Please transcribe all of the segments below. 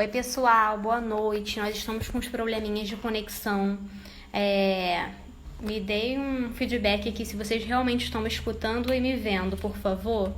Oi, pessoal, boa noite. Nós estamos com uns probleminhas de conexão. Me deem um feedback aqui se vocês realmente estão me escutando e me vendo, por favor.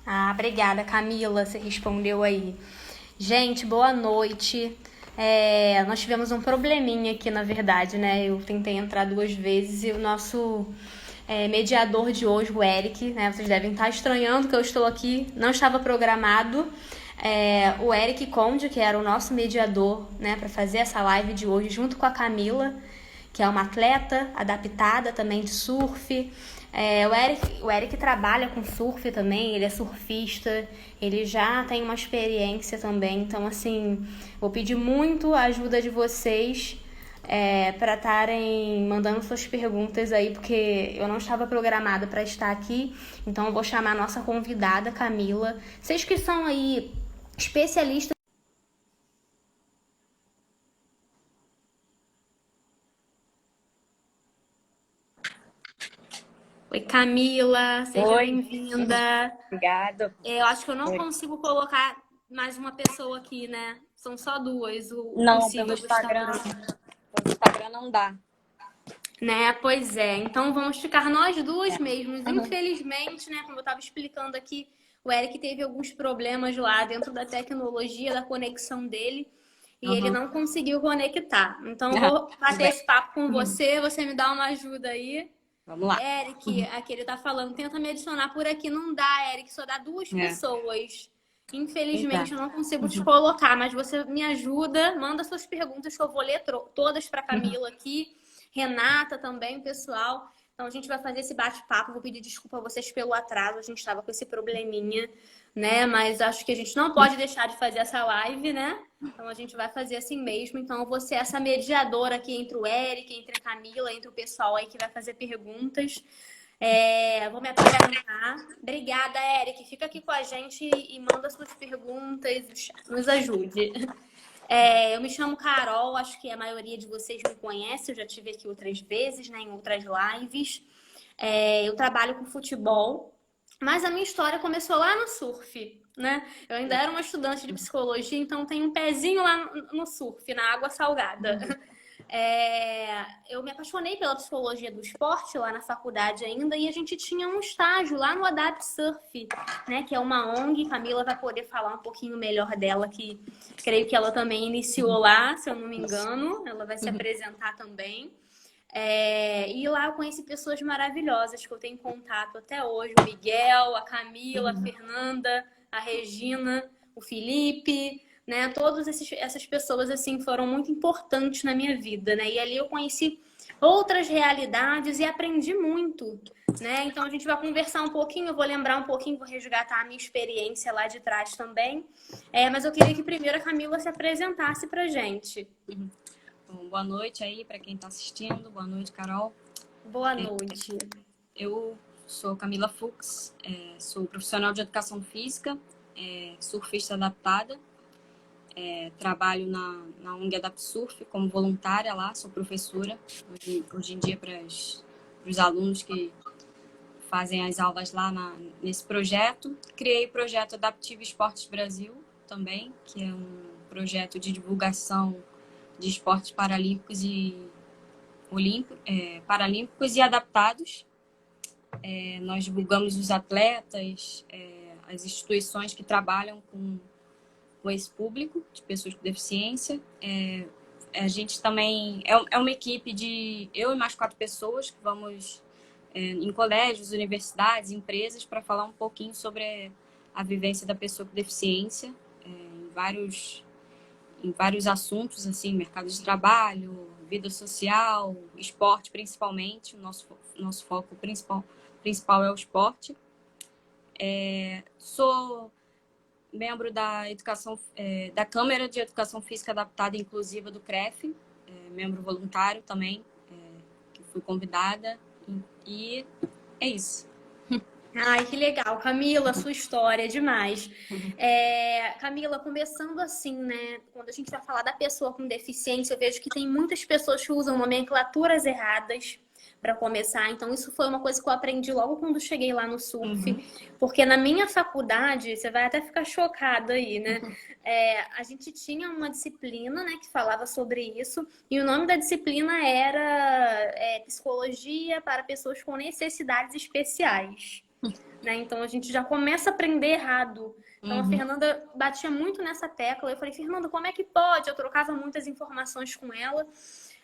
Ah, obrigada, Camila, você respondeu aí. Gente, boa noite. Nós tivemos um probleminha aqui, na verdade, né? Eu tentei entrar 2 vezes e o nosso mediador de hoje, o Eric, né? Vocês devem estar estranhando que eu estou aqui, não estava programado. O Eric Conde, que era o nosso mediador, né, para fazer essa live de hoje, junto com a Camila, que é uma atleta adaptada também de surf. O Eric trabalha com surf também, ele é surfista, ele já tem uma experiência também, então assim, vou pedir muito a ajuda de vocês para estarem mandando suas perguntas aí, porque eu não estava programada para estar aqui, então eu vou chamar a nossa convidada, Camila. Vocês que são aí especialistas. Oi, Camila, seja Oi, bem-vinda. obrigado. Eu acho que eu não Oi. consigo colocar mais uma pessoa aqui, né? São só duas, o Não, possível do Instagram. pelo Instagram não dá. Né? Pois é. Então vamos ficar nós duas É. mesmos. Infelizmente, né? Como eu estava explicando aqui, o Eric teve alguns problemas lá dentro da tecnologia, da conexão dele. E ele não conseguiu conectar. Então eu vou Tudo bater bem. esse papo com você. Você me dá uma ajuda aí. Vamos lá. Eric, aqui ele tá falando, tenta me adicionar por aqui. Não dá, Eric, só dá duas pessoas. Infelizmente eu Exato. não consigo te colocar, mas você me ajuda, manda suas perguntas que eu vou ler todas para Camila aqui, Renata também, pessoal. Então a gente vai fazer esse bate-papo. Vou pedir desculpa a vocês pelo atraso, a gente estava com esse probleminha, né? Mas acho que a gente não pode deixar de fazer essa live, né? Então a gente vai fazer assim mesmo. Então eu vou ser essa mediadora aqui entre o Eric, entre a Camila, entre o pessoal aí que vai fazer perguntas. Vou me apresentar. Obrigada, Eric. Fica aqui com a gente e manda suas perguntas, nos ajude. Eu me chamo Carol, acho que a maioria de vocês me conhece, eu já estive aqui outras vezes, né, em outras lives. Eu trabalho com futebol, mas a minha história começou lá no surf, né? Eu ainda era uma estudante de psicologia, então tenho um pezinho lá no surf, na água salgada. Eu me apaixonei pela psicologia do esporte lá na faculdade ainda, e a gente tinha um estágio lá no Adapt Surf, né, que é uma ONG. Camila vai poder falar um pouquinho melhor dela, que creio que ela também iniciou lá, se eu não me engano. Ela vai se apresentar também. E lá eu conheci pessoas maravilhosas que eu tenho contato até hoje. O Miguel, a Camila, a Fernanda, a Regina, o Felipe, né? Todas essas pessoas, assim, foram muito importantes na minha vida, né? E ali eu conheci outras realidades e aprendi muito, né? Então a gente vai conversar um pouquinho, eu vou lembrar um pouquinho, vou resgatar a minha experiência lá de trás também. Mas eu queria que primeiro a Camila se apresentasse pra gente. Bom, boa noite aí para quem está assistindo. Boa noite, Carol. Boa noite. Eu sou Camila Fux, sou profissional de educação física, surfista adaptada. Trabalho na ONG Adapt Surf como voluntária lá, sou professora hoje em dia para os alunos que fazem as aulas lá nesse projeto. Criei o projeto Adaptive Esportes Brasil também, que é um projeto de divulgação de esportes paralímpicos e paralímpicos e adaptados. Nós divulgamos os atletas, as instituições que trabalham com esse público de pessoas com deficiência. A gente também é uma equipe de eu e mais 4 pessoas que vamos em colégios, universidades, empresas, para falar um pouquinho sobre a vivência da pessoa com deficiência em vários assuntos, assim, mercado de trabalho, vida social, esporte principalmente. O nosso foco principal é o esporte. Sou membro da Câmara de Educação Física Adaptada e Inclusiva do CREF, membro voluntário também, que fui convidada, e é isso. Ai, que legal. Camila, sua história é demais. Camila, começando assim, né? Quando a gente vai falar da pessoa com deficiência, eu vejo que tem muitas pessoas que usam nomenclaturas erradas para começar. Então, isso foi uma coisa que eu aprendi logo quando cheguei lá no surf. Porque na minha faculdade, você vai até ficar chocada aí, né? A gente tinha uma disciplina, né, que falava sobre isso. E o nome da disciplina era Psicologia para Pessoas com Necessidades Especiais. Né? Então a gente já começa a aprender errado. Então a Fernanda batia muito nessa tecla. Eu falei, Fernanda, como é que pode? Eu trocava muitas informações com ela.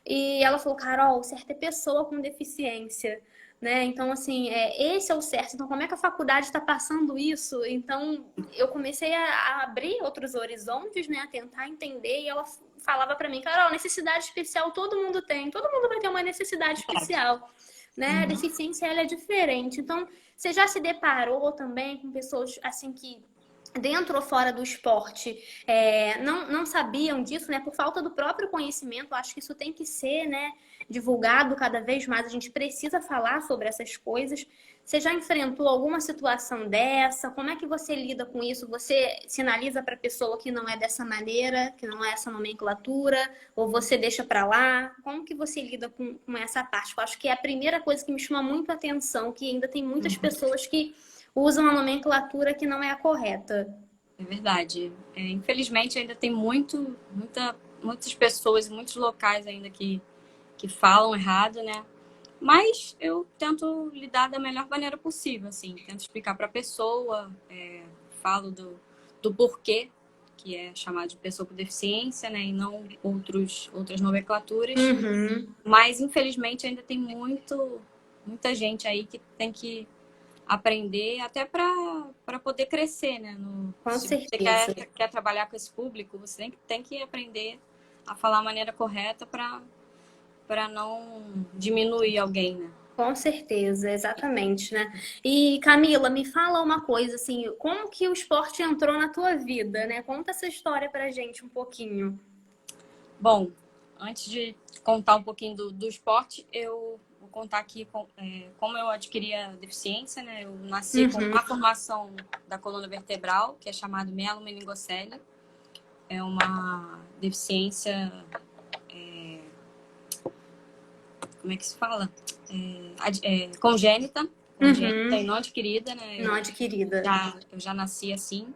E ela falou, Carol, o certo é pessoa com deficiência. Né? Então, assim, esse é o certo. Então, como é que a faculdade está passando isso? Então, eu comecei a abrir outros horizontes, né? A tentar entender. E ela falava para mim, Carol, necessidade especial todo mundo tem. Todo mundo vai ter uma necessidade especial. Né? A deficiência, ela é diferente. Então, você já se deparou também com pessoas assim que dentro ou fora do esporte não sabiam disso, né? Por falta do próprio conhecimento, acho que isso tem que ser, né, divulgado cada vez mais. A gente precisa falar sobre essas coisas. Você já enfrentou alguma situação dessa? Como é que você lida com isso? Você sinaliza para a pessoa que não é dessa maneira, que não é essa nomenclatura, ou você deixa para lá? Como que você lida com essa parte? Eu acho que é a primeira coisa que me chama muito a atenção, que ainda tem muitas pessoas que usam a nomenclatura que não é a correta. É verdade. Infelizmente, ainda tem muitas pessoas, muitos locais ainda que falam errado, né? Mas eu tento lidar da melhor maneira possível, assim. Tento explicar para a pessoa, falo do porquê, que é chamado de pessoa com deficiência, né? E não outras nomenclaturas. Mas, infelizmente, ainda tem muita gente aí que tem que aprender até para poder crescer, né? Com Se você certeza. quer trabalhar com esse público, você tem que aprender a falar a maneira correta para não diminuir alguém, né? Com certeza, exatamente, né? E Camila, me fala uma coisa, assim, como que o esporte entrou na tua vida, né? Conta essa história pra gente um pouquinho. Bom, antes de contar um pouquinho do esporte, eu vou contar aqui como eu adquiri a deficiência, né? Eu nasci com uma formação da coluna vertebral, que é chamado mielomeningocele. É uma deficiência, como é que se fala? Congênita e não adquirida, né? Não adquirida. Eu já nasci assim.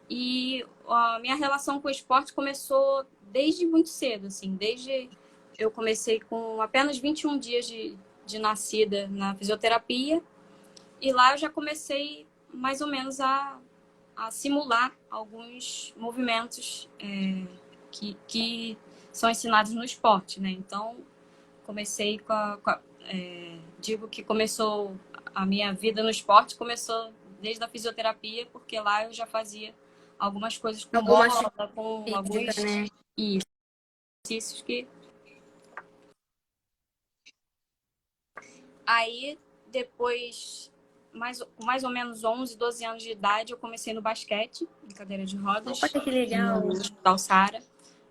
E a minha relação com o esporte começou desde muito cedo, assim. Eu comecei com apenas 21 dias de nascida na fisioterapia. E lá eu já comecei mais ou menos a simular alguns movimentos que são ensinados no esporte, né? Então, comecei digo que começou a minha vida no esporte, começou desde a fisioterapia, porque lá eu já fazia algumas coisas com bola, com alguns exercícios que... Aí, depois, com mais ou menos 11, 12 anos de idade, eu comecei no basquete, em cadeira de rodas. Opa, que legal. No Hospital Sara,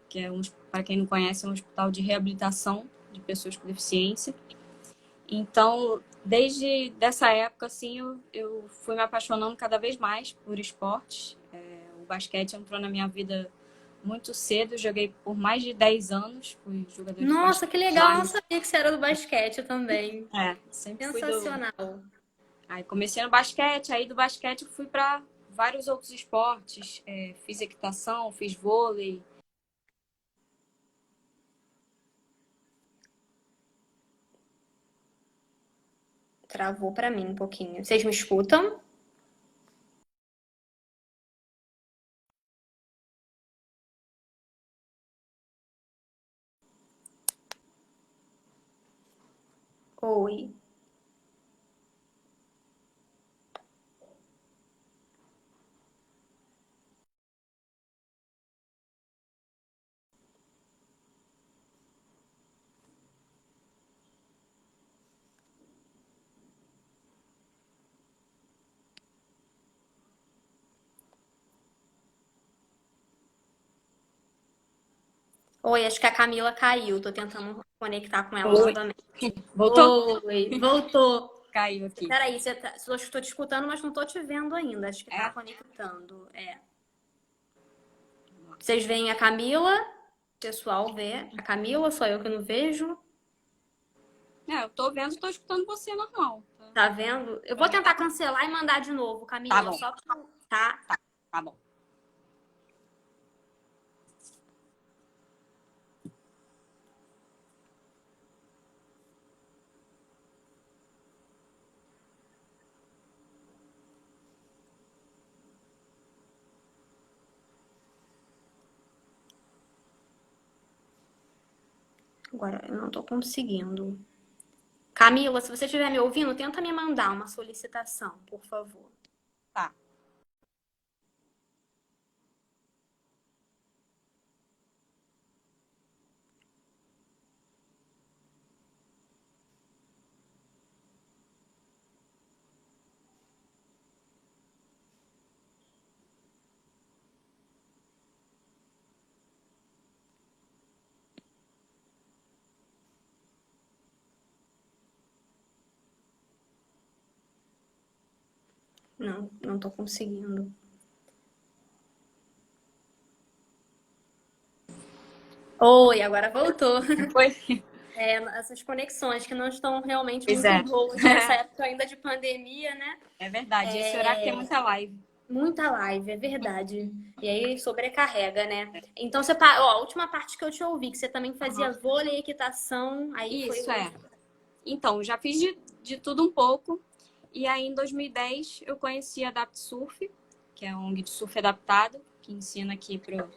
que é, para quem não conhece, é um hospital de reabilitação de pessoas com deficiência. Então, desde dessa época, assim, eu fui me apaixonando cada vez mais por esportes. O basquete entrou na minha vida muito cedo, joguei por mais de 10 anos, fui jogador de Nossa, basquete. que legal, eu não sabia que você era do basquete também. Sempre Sensacional. Aí comecei no basquete, aí do basquete fui para vários outros esportes, fiz equitação, fiz vôlei. Travou pra mim um pouquinho. Vocês me escutam? Oi. Oi, acho que a Camila caiu. Tô tentando conectar com ela Oi. novamente. Voltou? Oi, voltou. Caiu aqui. Peraí, estou te escutando, mas não tô te vendo ainda. Acho que tá É? conectando. É. Vocês veem a Camila? O pessoal vê a Camila, só eu que não vejo. Eu tô vendo, tô escutando você normal. Tá vendo? Eu vou tentar cancelar e mandar de novo, Camila. Tá bom. Só pra... Tá? Tá bom. Agora eu não tô conseguindo. Camila, se você estiver me ouvindo, tenta me mandar uma solicitação, por favor. Tá. Não, não tô conseguindo. Oi, agora voltou. Foi? Essas conexões que não estão realmente Pois muito é. boas nessa época ainda de pandemia, né? É verdade. Esse horário tem muita live. Muita live, é verdade. E aí sobrecarrega, né? Então você, ó, a última parte que eu te ouvi, que você também fazia vôlei, equitação, aí Isso, foi. Então, já fiz de tudo um pouco. E aí, em 2010, eu conheci a Adapt Surf, que é um ONG de surf adaptado, que ensina aqui pro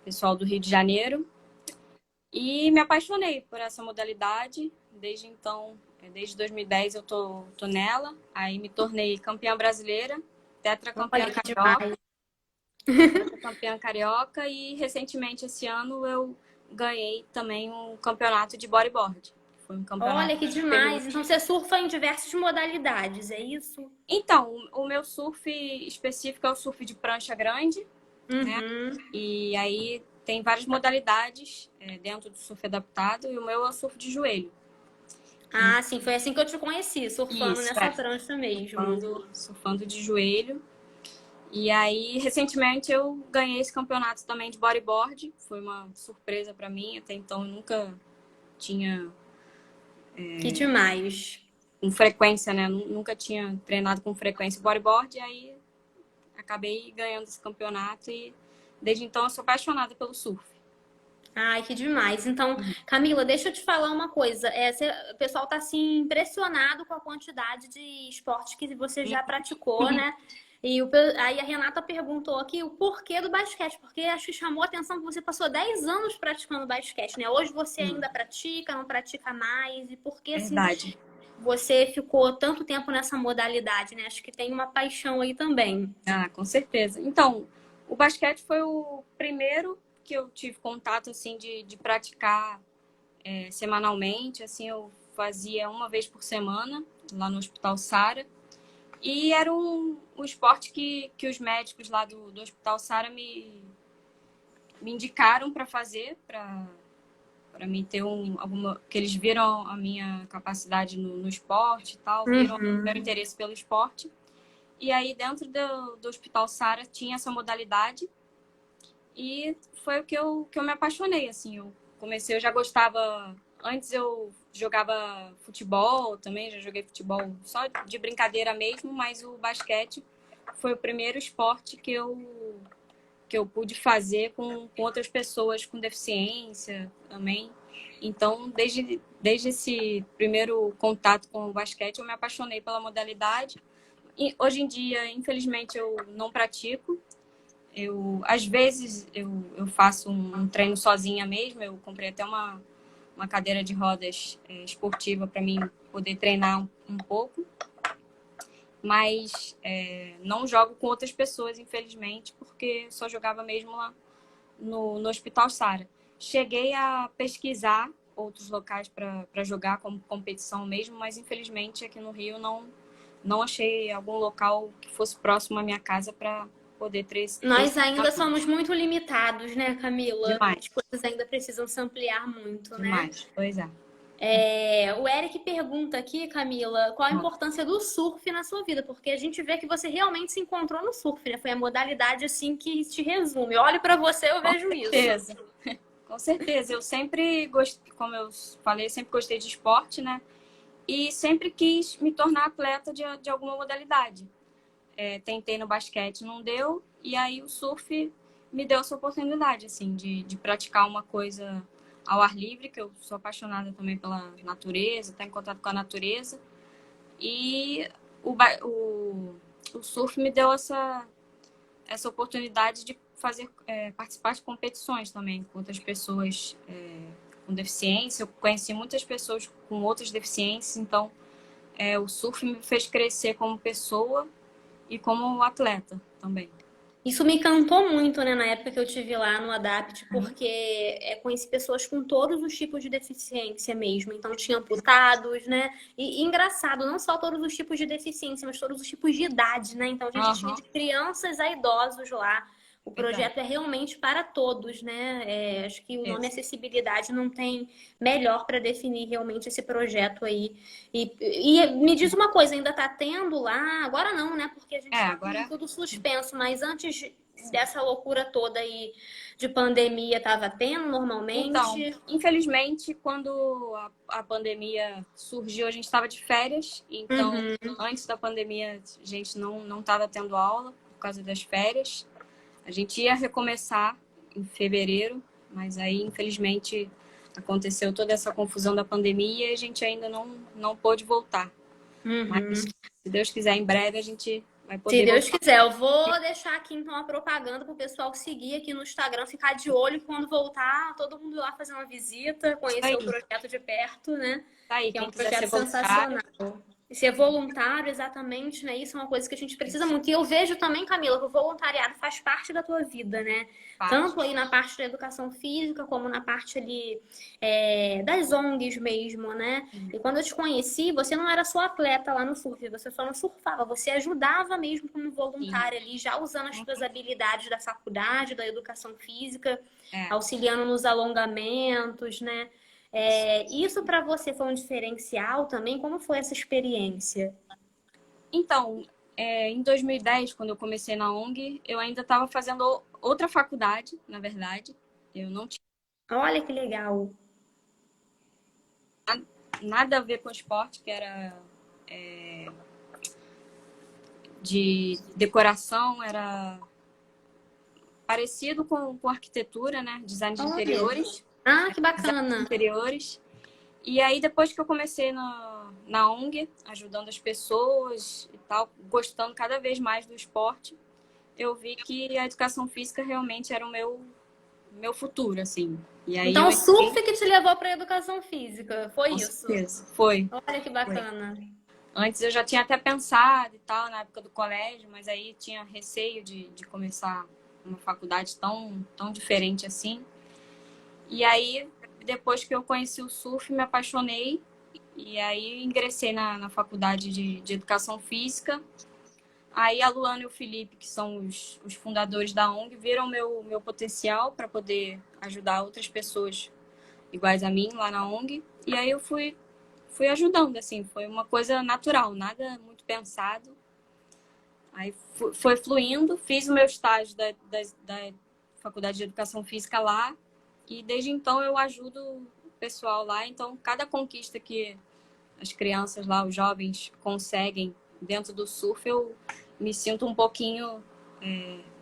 pessoal do Rio de Janeiro. E me apaixonei por essa modalidade. Desde então, desde 2010 eu tô nela. Aí me tornei campeã brasileira, tetracampeã Olha que carioca, demais. campeã carioca e recentemente esse ano eu ganhei também um campeonato de bodyboard. Foi um campeonato Olha que demais. Então você surfa em diversas modalidades, é isso? Então, o meu surf específico é o surf de prancha grande, né? Uhum. E aí tem várias modalidades dentro do surf adaptado e o meu é o surf de joelho. Ah, sim, foi assim que eu te conheci, surfando Isso, nessa prancha mesmo. surfando de joelho. E aí, recentemente, eu ganhei esse campeonato também de bodyboard. Foi uma surpresa para mim, até então eu nunca tinha Que demais. com frequência, né? Nunca tinha treinado com frequência bodyboard, e aí acabei ganhando esse campeonato e desde então eu sou apaixonada pelo surf. Ai, que demais. Então, Camila, deixa eu te falar uma coisa. O pessoal tá assim impressionado com a quantidade de esporte que você já praticou, né? Aí a Renata perguntou aqui o porquê do basquete, porque acho que chamou a atenção que você passou 10 anos praticando basquete, né? Hoje você ainda pratica, não pratica mais, e por que assim Verdade. você ficou tanto tempo nessa modalidade, né? Acho que tem uma paixão aí também. Ah, com certeza. Então, o basquete foi o primeiro que eu tive contato, assim, de praticar semanalmente. Assim, eu fazia uma vez por semana, lá no Hospital Sara. E era um esporte que os médicos lá do Hospital Sara me indicaram para fazer, para mim ter alguma... que eles viram a minha capacidade no esporte e tal, viram o meu interesse pelo esporte. E aí, dentro do Hospital Sara, tinha essa modalidade. E foi o que eu me apaixonei, assim. Eu já gostava... Antes eu jogava futebol também, já joguei futebol só de brincadeira mesmo, mas o basquete foi o primeiro esporte que eu pude fazer com outras pessoas com deficiência também. Então, desde esse primeiro contato com o basquete, eu me apaixonei pela modalidade. E hoje em dia, infelizmente, eu não pratico. Às vezes, eu faço um treino sozinha mesmo. Eu comprei até uma cadeira de rodas esportiva para mim poder treinar um pouco. Mas não jogo com outras pessoas, infelizmente, porque só jogava mesmo lá no Hospital Sara. Cheguei a pesquisar outros locais para jogar como competição mesmo, mas infelizmente aqui no Rio não achei algum local que fosse próximo à minha casa para poder ter Nós ainda somos muito limitados, né, Camila? As demais, coisas ainda precisam se ampliar muito, né? demais. Pois é. O Eric pergunta aqui, Camila, qual a importância do surf na sua vida? Porque a gente vê que você realmente se encontrou no surf, né? Foi a modalidade assim que te resume. Olho para você, eu vejo isso. Com certeza. Com certeza. Eu sempre gostei, como eu falei, sempre gostei de esporte, né? E sempre quis me tornar atleta de alguma modalidade. Tentei no basquete, não deu. E aí o surf me deu essa oportunidade, assim, de praticar uma coisa ao ar livre, que eu sou apaixonada também pela natureza, estar em contato com a natureza. E o surf me deu essa oportunidade de fazer participar de competições também com outras pessoas com deficiência. Eu conheci muitas pessoas com outras deficiências, então o surf me fez crescer como pessoa e como atleta também. Isso me encantou muito, né, na época que eu tive lá no Adapt, porque conheci pessoas com todos os tipos de deficiência mesmo. Então, tinha amputados, né? E engraçado, não só todos os tipos de deficiência, mas todos os tipos de idade, né? Então, a gente tinha de crianças a idosos lá. O projeto é realmente para todos, né? Acho que o nome acessibilidade não tem melhor para definir realmente esse projeto aí. E me diz uma coisa, ainda está tendo lá? Agora não, né? Porque a gente está agora... com tudo suspenso, mas antes dessa loucura toda aí de pandemia, estava tendo normalmente? Então, infelizmente, quando a pandemia surgiu, a gente estava de férias. Então, antes da pandemia, a gente não estava tendo aula por causa das férias. A gente ia recomeçar em fevereiro, mas aí, infelizmente, aconteceu toda essa confusão da pandemia e a gente ainda não pôde voltar. Mas, se Deus quiser, em breve a gente vai poder voltar. Se Deus quiser. Eu vou deixar aqui, então, a propaganda para o pessoal seguir aqui no Instagram, ficar de olho quando voltar, todo mundo lá fazer uma visita, conhecer o projeto de perto, né? Aí, que é um projeto sensacional. E ser voluntário, exatamente, né? Isso é uma coisa que a gente precisa muito. E eu vejo também, Camila, que o voluntariado faz parte da tua vida, né? Tanto aí na parte da educação física, como na parte ali das ONGs mesmo, né? E quando eu te conheci, você não era só atleta lá no surf, você só não surfava, você ajudava mesmo como voluntária ali, já usando as suas habilidades da faculdade, da educação física, auxiliando nos alongamentos, né? Isso para você foi um diferencial também? Como foi essa experiência? Então, em 2010, quando eu comecei na ONG, eu ainda estava fazendo outra faculdade, na verdade. Eu não tinha... Olha que legal! Nada a ver com esporte, que era de decoração, era parecido com arquitetura, né? Design de interiores. Ah, que bacana! Interiores. E aí, depois que eu comecei na ONG, ajudando as pessoas e tal, gostando cada vez mais do esporte, eu vi que a educação física realmente era o meu futuro, assim. E aí então, o surf que te levou para a educação física, foi isso? Com certeza, foi. Olha que bacana! Foi. Antes eu já tinha até pensado e tal, na época do colégio, mas aí tinha receio de começar uma faculdade tão diferente assim. E aí, depois que eu conheci o surf, me apaixonei. E aí ingressei na faculdade de Educação Física. Aí a Luana e o Felipe, que são os fundadores da ONG, viram meu potencial para poder ajudar outras pessoas iguais a mim lá na ONG. E aí eu fui ajudando, assim. Foi uma coisa natural, nada muito pensado. Aí foi fluindo. Fiz o meu estágio da Faculdade de Educação Física lá. E desde então eu ajudo o pessoal lá. Então, cada conquista que as crianças lá, os jovens, conseguem dentro do surf, eu me sinto um pouquinho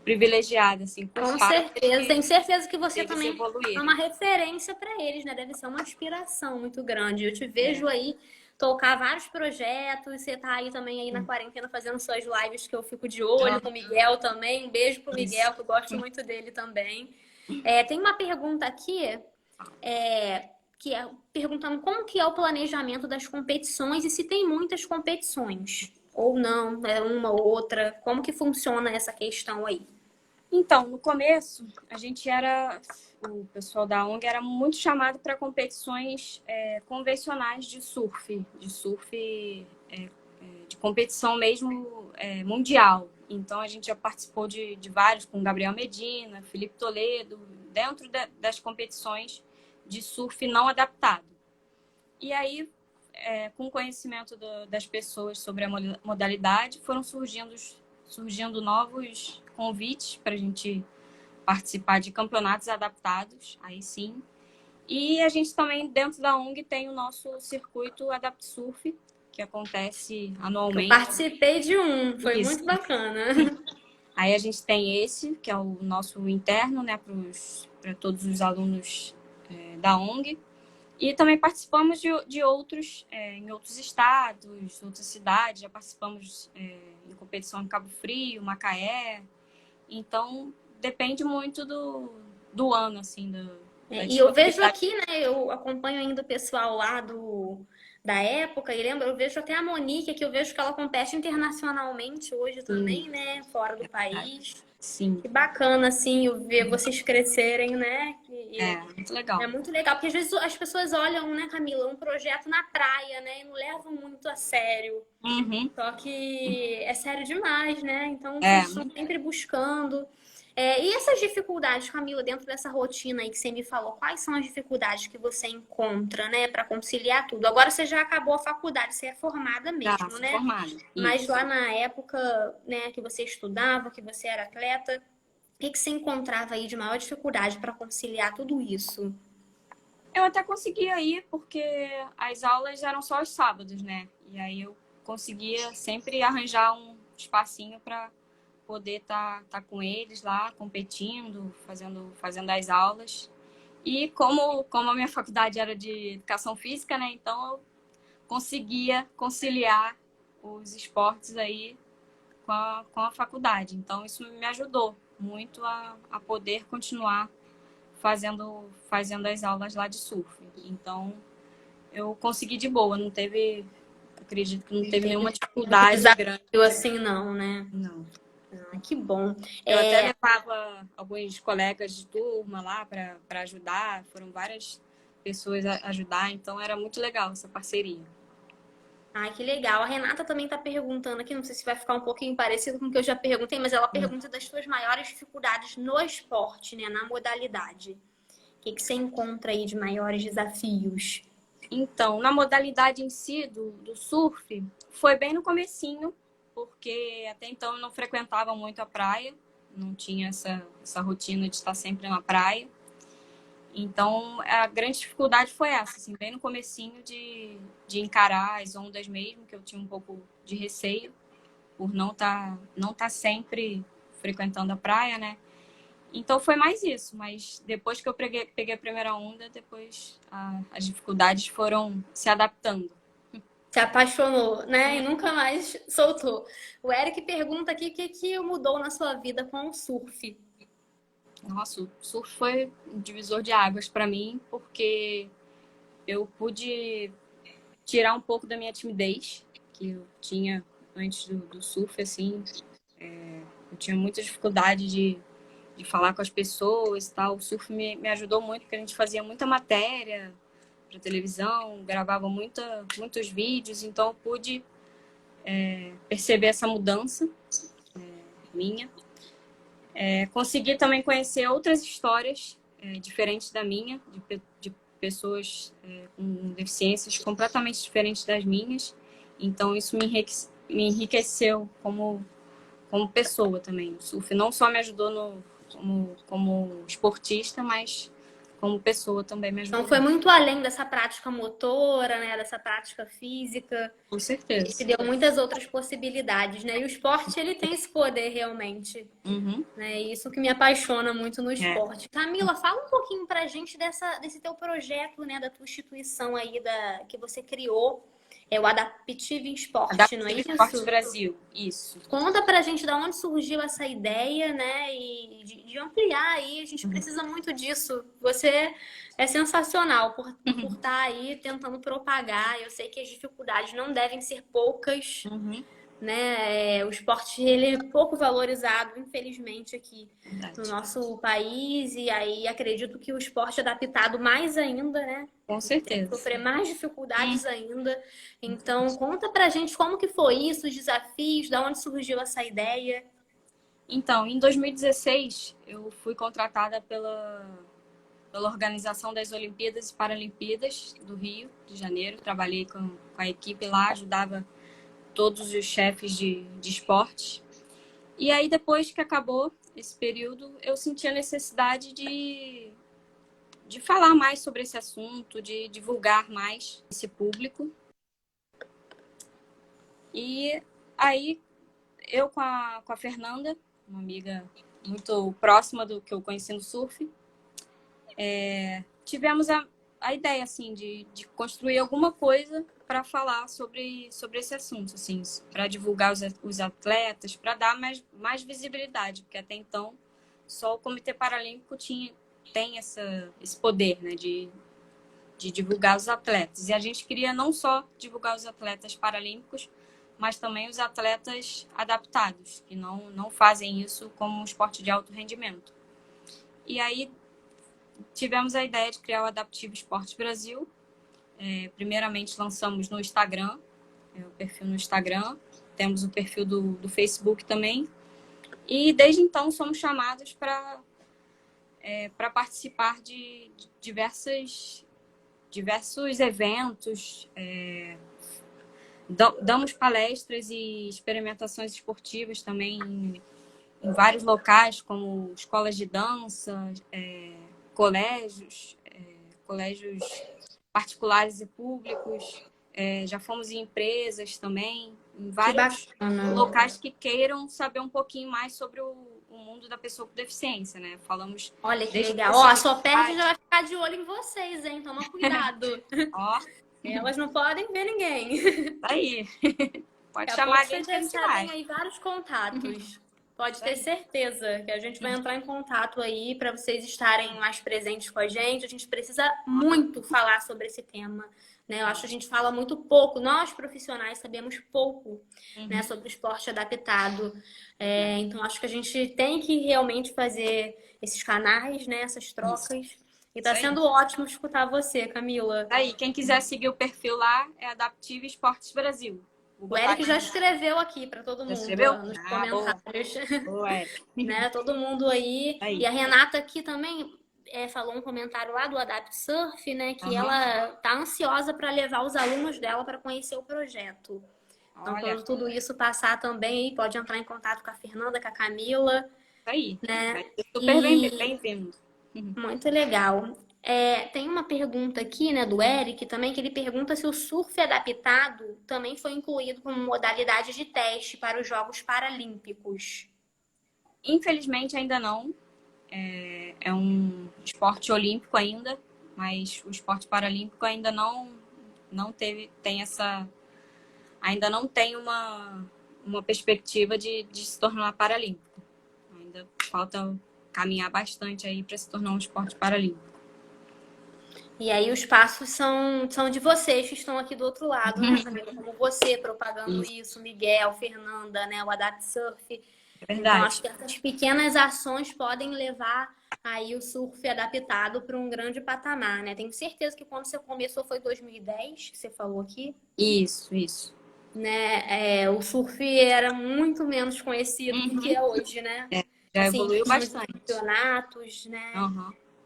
privilegiada, assim. Com certeza. Tenho certeza que você também evoluir. É uma referência para eles, né? Deve ser uma inspiração muito grande. Eu te vejo aí tocar vários projetos. Você tá aí também aí na quarentena fazendo suas lives, que eu fico de olho com o Miguel também. Um beijo pro Miguel, que eu gosto muito dele também. Tem uma pergunta aqui, que é perguntando como que é o planejamento das competições e se tem muitas competições ou não, uma ou outra. Como que funciona essa questão aí? Então, no começo, o pessoal da ONG era muito chamado para competições convencionais de surf de competição mesmo mundial, Então, a gente já participou de vários, com Gabriel Medina, Felipe Toledo, dentro das competições de surf não adaptado. E aí, com o conhecimento das pessoas sobre a modalidade, foram surgindo novos convites para a gente participar de campeonatos adaptados, aí sim. E a gente também, dentro da ONG, tem o nosso circuito Adapt Surf, que acontece anualmente. Eu participei de um, foi Isso. muito bacana. Aí a gente tem esse, que é o nosso interno, né, para todos os alunos da ONG. E também participamos de outros, em outros estados, outras cidades. Já participamos em competição em Cabo Frio, Macaé. Então, depende muito do ano, assim. E eu vejo aqui, né, eu acompanho ainda o pessoal lá da época, e lembro, eu vejo até a Monique, que eu vejo que ela compete internacionalmente hoje também, né, fora do país. Sim. Que bacana, assim, eu ver vocês crescerem, né? Muito legal. É muito legal, porque às vezes as pessoas olham, né, Camila, um projeto na praia, né, e não levam muito a sério. Uhum. Só que é sério demais, né? Então, vocês estão sempre buscando. E essas dificuldades, Camila, dentro dessa rotina aí que você me falou, quais são as dificuldades que você encontra, né, para conciliar tudo? Agora você já acabou a faculdade, você é formada mesmo, né? Formada. Mas Isso. lá na época, né, que você estudava, que você era atleta, o que você encontrava aí de maior dificuldade para conciliar tudo isso? Eu até conseguia ir, porque as aulas eram só os sábados, né? E aí eu conseguia sempre arranjar um espacinho para poder tá com eles lá, competindo, fazendo as aulas. E como a minha faculdade era de educação física, né? Então eu conseguia conciliar os esportes aí com a faculdade. Então isso me ajudou muito a poder continuar fazendo as aulas lá de surf. Então eu consegui de boa, não teve, acredito que não teve nenhuma dificuldade grande. Assim não, né? Não. Que bom. Eu até levava alguns colegas de turma lá para ajudar, foram várias pessoas a ajudar, então era muito legal essa parceria. Ai, que legal. A Renata também está perguntando aqui, não sei se vai ficar um pouquinho parecido com o que eu já perguntei, mas ela pergunta das suas maiores dificuldades no esporte, né, na modalidade. O que você encontra aí de maiores desafios? Então, na modalidade em si do surf, foi bem no comecinho, porque até então eu não frequentava muito a praia, não tinha essa rotina de estar sempre na praia. Então, a grande dificuldade foi essa, assim, bem no comecinho de encarar as ondas mesmo, que eu tinha um pouco de receio por não tá sempre frequentando a praia, né? Então, foi mais isso. Mas depois que eu peguei a primeira onda, depois as dificuldades foram se adaptando. Se apaixonou, né? E nunca mais soltou. O Eric pergunta aqui o que mudou na sua vida com o surf. Nossa, o surf foi um divisor de águas para mim, porque eu pude tirar um pouco da minha timidez que eu tinha antes do surf, assim. Eu tinha muita dificuldade de falar com as pessoas e tal. O surf me ajudou muito, porque a gente fazia muita matéria para televisão, gravava muitos vídeos, então eu pude perceber essa mudança minha. Consegui também conhecer outras histórias diferentes da minha, de pessoas com deficiências completamente diferentes das minhas. Então isso me enriqueceu como pessoa também. O surf não só me ajudou como esportista, mas como pessoa também me ajudou. Então foi muito além dessa prática motora, né? Dessa prática física. Com certeza. Ele te deu muitas outras possibilidades, né? E o esporte, ele tem esse poder realmente. Uhum. Né? Isso que me apaixona muito no esporte. Camila, fala um pouquinho pra gente desse teu projeto, né? Da tua instituição aí, que você criou. É o Adaptive Esporte, não é isso? Esporte Brasil, isso. Conta pra gente de onde surgiu essa ideia, né? E de ampliar aí, a gente precisa muito disso. Você é sensacional por estar aí tentando propagar. Eu sei que as dificuldades não devem ser poucas, né? O esporte, ele é pouco valorizado, infelizmente, aqui no nosso país. E aí acredito que o esporte adaptado mais ainda, né? Com certeza. Sofrer mais dificuldades ainda. Então, conta pra gente como que foi isso, os desafios, de onde surgiu essa ideia. Então, em 2016, eu fui contratada pela organização das Olimpíadas e Paralimpíadas do Rio de Janeiro. Trabalhei com a equipe lá, ajudava todos os chefes de esportes. E aí, depois que acabou esse período, eu senti a necessidade de falar mais sobre esse assunto, de divulgar mais esse público. E aí, eu com a Fernanda, uma amiga muito próxima do que eu conheci no surf, tivemos a ideia, assim, de construir alguma coisa para falar sobre esse assunto, assim, para divulgar os atletas, para dar mais visibilidade, porque até então só o Comitê Paralímpico tem esse poder, né, de divulgar os atletas. E a gente queria não só divulgar os atletas paralímpicos, mas também os atletas adaptados, que não fazem isso como um esporte de alto rendimento. E aí tivemos a ideia de criar o Adaptive Esportes Brasil. Primeiramente lançamos no Instagram, o perfil no Instagram, temos o perfil do Facebook também. E desde então somos chamados para participar de diversos eventos, damos palestras e experimentações esportivas também em vários locais, como escolas de dança, colégios particulares e públicos. Já fomos em empresas também, em vários locais que queiram saber um pouquinho mais sobre o mundo da pessoa com deficiência, né? Falamos. Olha que legal. Ó, a sua perde já vai ficar de olho em vocês, hein? Toma cuidado. Ó. Elas não podem ver ninguém. Tá aí. Pode Daqui a chamar a pouco gente vocês que a gente recebem vai. aí vários contatos. Pode Tá ter aí. certeza que a gente vai entrar em contato aí para vocês estarem mais presentes com a gente. A gente precisa muito falar sobre esse tema, né? Eu acho que a gente fala muito pouco. Nós, profissionais, sabemos pouco, né, sobre o esporte adaptado. Então, acho que a gente tem que realmente fazer esses canais, né, essas trocas. E tá sendo ótimo escutar você, Camila. Aí, quem quiser seguir o perfil lá é Adaptive Esportes Brasil. O Eric já escreveu aqui para todo mundo nos comentários. Boa, Eric. Né? Todo mundo aí. E a Renata aqui também falou um comentário lá do Adapt Surf, né? Que ela tá ansiosa para levar os alunos dela para conhecer o projeto. Então, quando tudo isso passar também, pode entrar em contato com a Fernanda, com a Camila. Aí, né? Super bem-vindo. Muito legal. Tem uma pergunta aqui, né, do Eric também, que ele pergunta se o surf adaptado também foi incluído como modalidade de teste para os Jogos Paralímpicos. Infelizmente ainda não. É um esporte olímpico ainda, mas o esporte paralímpico ainda ainda não tem uma perspectiva de se tornar paralímpico. Ainda falta caminhar bastante aí para se tornar um esporte paralímpico. E aí os passos são de vocês que estão aqui do outro lado, né, Camila? Como você propagando isso, Miguel, Fernanda, né, o Adapt Surf. É verdade. Então, acho que essas pequenas ações podem levar aí o surf adaptado para um grande patamar, né? Tenho certeza que quando você começou foi 2010, que você falou aqui. Isso. Né? O surf era muito menos conhecido do que é hoje, né? Já evoluiu bastante. Campeonatos, né?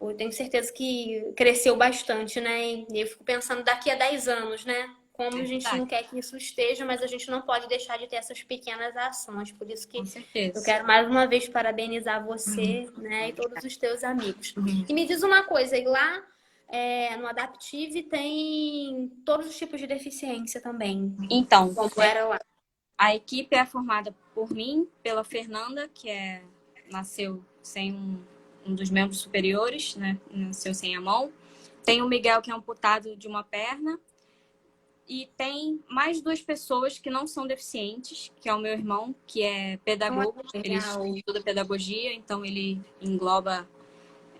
Eu tenho certeza que cresceu bastante, né? E eu fico pensando daqui a 10 anos, né? Como a gente não quer que isso esteja, mas a gente não pode deixar de ter essas pequenas ações. Por isso que eu quero mais uma vez parabenizar você, né? E todos os teus amigos. E me diz uma coisa, e lá no Adaptive tem todos os tipos de deficiência também. Então, como era lá. A equipe é formada por mim, pela Fernanda, que nasceu sem um dos membros superiores, né? Nasceu sem a mão. Tem o Miguel, que é amputado de uma perna. E tem mais 2 pessoas que não são deficientes, que é o meu irmão, que é pedagogo. Ele estuda pedagogia, então ele engloba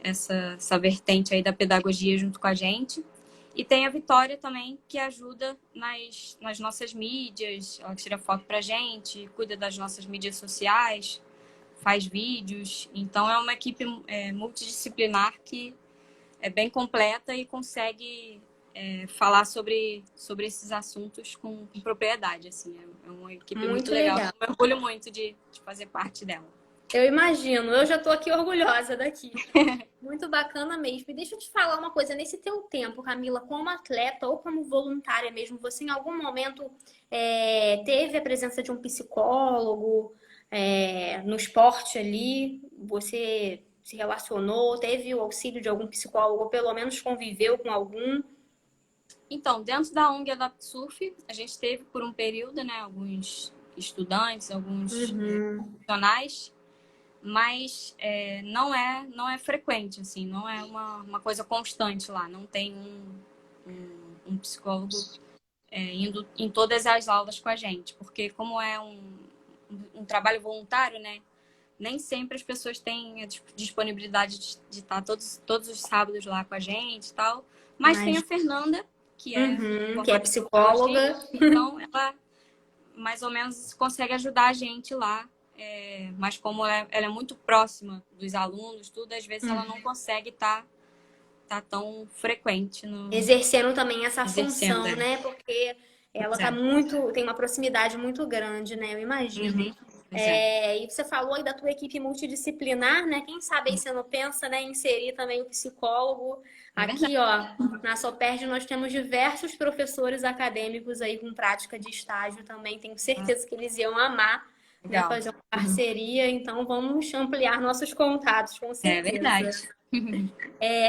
essa vertente aí da pedagogia junto com a gente. E tem a Vitória também, que ajuda nas nossas mídias. Ela tira foto pra gente, cuida das nossas mídias sociais, faz vídeos. Então, é uma equipe multidisciplinar que é bem completa e consegue falar sobre esses assuntos com propriedade. Assim. É uma equipe muito legal. Eu me orgulho muito de fazer parte dela. Eu imagino, eu já estou aqui orgulhosa daqui. Muito bacana mesmo. E deixa eu te falar uma coisa, nesse teu tempo, Camila, como atleta ou como voluntária mesmo, você em algum momento teve a presença de um psicólogo no esporte ali? Você se relacionou, teve o auxílio de algum psicólogo, ou pelo menos conviveu com algum? Então, dentro da ONG Adapt Surf, a gente teve por um período, né, alguns estudantes, alguns Uhum. profissionais, mas não é frequente, assim, não é uma coisa constante lá. Não tem um psicólogo indo em todas as aulas com a gente, porque como é um trabalho voluntário, né, nem sempre as pessoas têm a disponibilidade de estar todos os sábados lá com a gente e tal. Mas tem Mas, a Fernanda, que é que é formada em psicologia, psicóloga. então ela mais ou menos consegue ajudar a gente lá. Mas como ela é muito próxima dos alunos, tudo, às vezes ela não consegue estar tão frequente no Exercendo também essa exercendo. função, né? Porque ela Pois tá é. tem uma proximidade muito grande, né? Eu imagino. Uhum. Pois é. E você falou aí da tua equipe multidisciplinar, né? Quem sabe aí você não pensa, né, em inserir também o psicólogo. É verdade. Aqui, ó, na Soperd nós temos diversos professores acadêmicos aí com prática de estágio também. Tenho certeza que eles iam amar, né, Legal. fazer uma parceria. Então vamos ampliar nossos contatos, com É certeza. verdade.